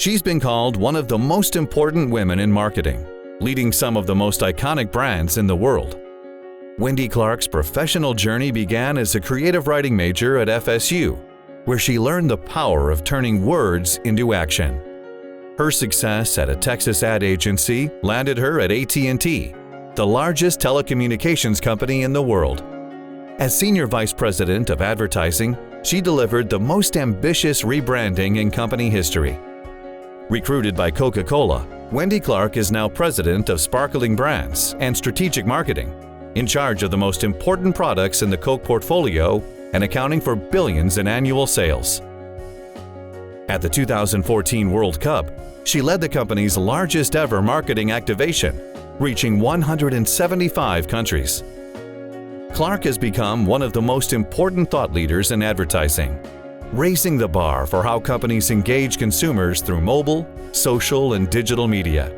She's been called one of the most important women in marketing, leading some of the most iconic brands in the world. Wendy Clark's professional journey began as a creative writing major at FSU, where she learned the power of turning words into action. Her success at a Texas ad agency landed her at AT&T, the largest telecommunications company in the world. As Senior Vice President of Advertising, she delivered the most ambitious rebranding in company history. Recruited by Coca-Cola, Wendy Clark is now President of Sparkling Brands and Strategic Marketing, in charge of the most important products in the Coke portfolio and accounting for billions in annual sales. At the 2014 World Cup, she led the company's largest ever marketing activation, reaching 175 countries. Clark has become one of the most important thought leaders in advertising, raising the bar for how companies engage consumers through mobile, social, and digital media.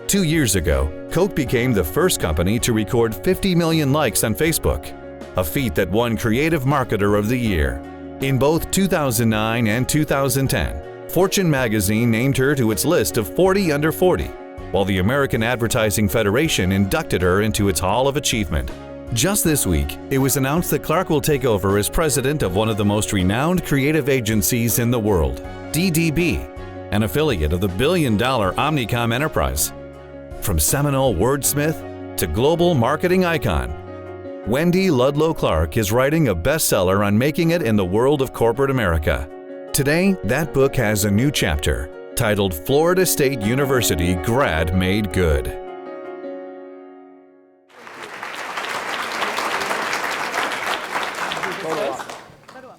2 years ago, Coke became the first company to record 50 million likes on Facebook, a feat that won Creative Marketer of the Year. In both 2009 and 2010, Fortune magazine named her to its list of 40 under 40, while the American Advertising Federation inducted her into its Hall of Achievement. Just this week, it was announced that Clark will take over as president of one of the most renowned creative agencies in the world, DDB, an affiliate of the billion-dollar Omnicom enterprise. From seminal wordsmith to global marketing icon, Wendy Ludlow Clark is writing a bestseller on making it in the world of corporate America. Today, that book has a new chapter titled Florida State University Grad Made Good.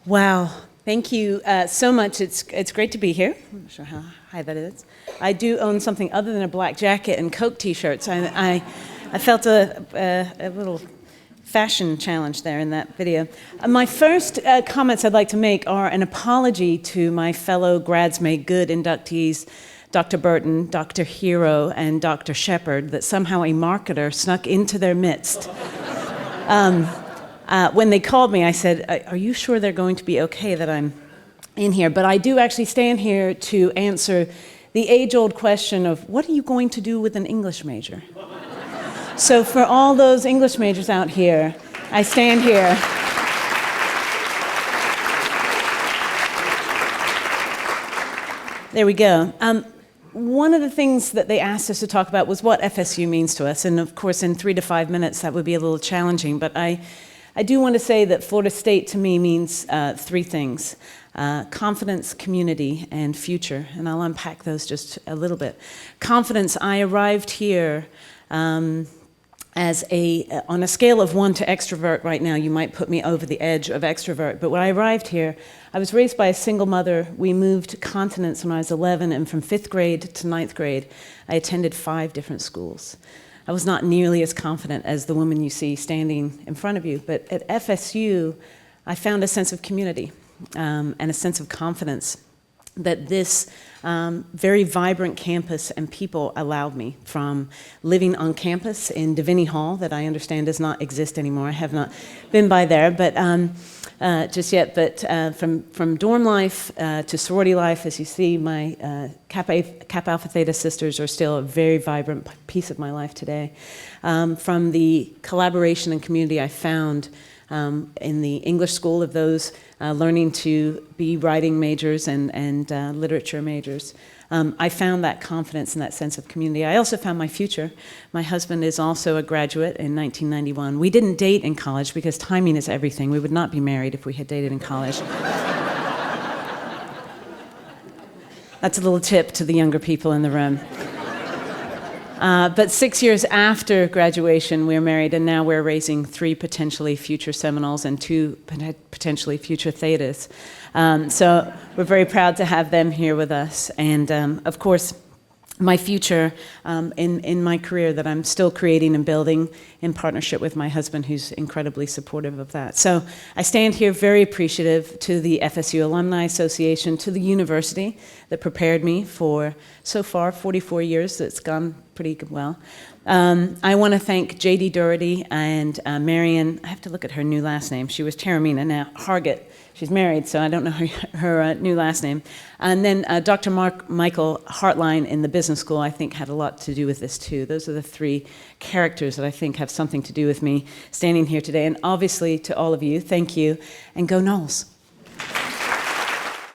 Wow, thank you so much. It's great to be here. I'm not sure how high that is. I do own something other than a black jacket and Coke t-shirts. I felt a little fashion challenge there in that video. My first comments I'd like to make are an apology to my fellow Grads Made Good inductees, Dr. Burton, Dr. Hero, and Dr. Shepard, that somehow a marketer snuck into their midst. When they called me, I said, are you sure they're going to be okay that I'm in here? But I do actually stand here to answer the age-old question of, what are you going to do with an English major? So for all those English majors out here, I stand here. There we go. One of the things that they asked us to talk about was what FSU means to us. And of course, in 3 to 5 minutes, that would be a little challenging. But I do want to say that Florida State to me means 3 things: confidence, community, and future. And I'll unpack those just a little bit. Confidence, I arrived here on a scale of 1 to extrovert right now, you might put me over the edge of extrovert. But when I arrived here, I was raised by a single mother. We moved continents when I was 11, and from 5th grade to 9th grade, I attended 5 different schools. I was not nearly as confident as the woman you see standing in front of you, but at FSU, I found a sense of community and a sense of confidence that this very vibrant campus and people allowed me, from living on campus in Deviney Hall, that I understand does not exist anymore. I have not been by there, but just yet. But from dorm life to sorority life, as you see, my Kappa Alpha Theta sisters are still a very vibrant piece of my life today. From the collaboration and community I found in the English school of those learning to be writing majors and literature majors. I found that confidence and that sense of community. I also found my future. My husband is also a graduate in 1991. We didn't date in college because timing is everything. We would not be married if we had dated in college. That's a little tip to the younger people in the room. But 6 years after graduation, we're married, and now we're raising 3 potentially future Seminoles and 2 potentially future Thetas. So we're very proud to have them here with us. And of course, my future in my career that I'm still creating and building in partnership with my husband, who's incredibly supportive of that. So I stand here very appreciative to the FSU Alumni Association, to the university that prepared me for, so far, 44 years that's gone pretty well. I want to thank J.D. Doherty and Marion. I have to look at her new last name. She was Taramina, now Hargett. She's married, so I don't know her new last name. And then Dr. Michael Hartline in the business school, I think, had a lot to do with this too. Those are the three characters that I think have something to do with me standing here today. And obviously, to all of you, thank you, and go Knowles.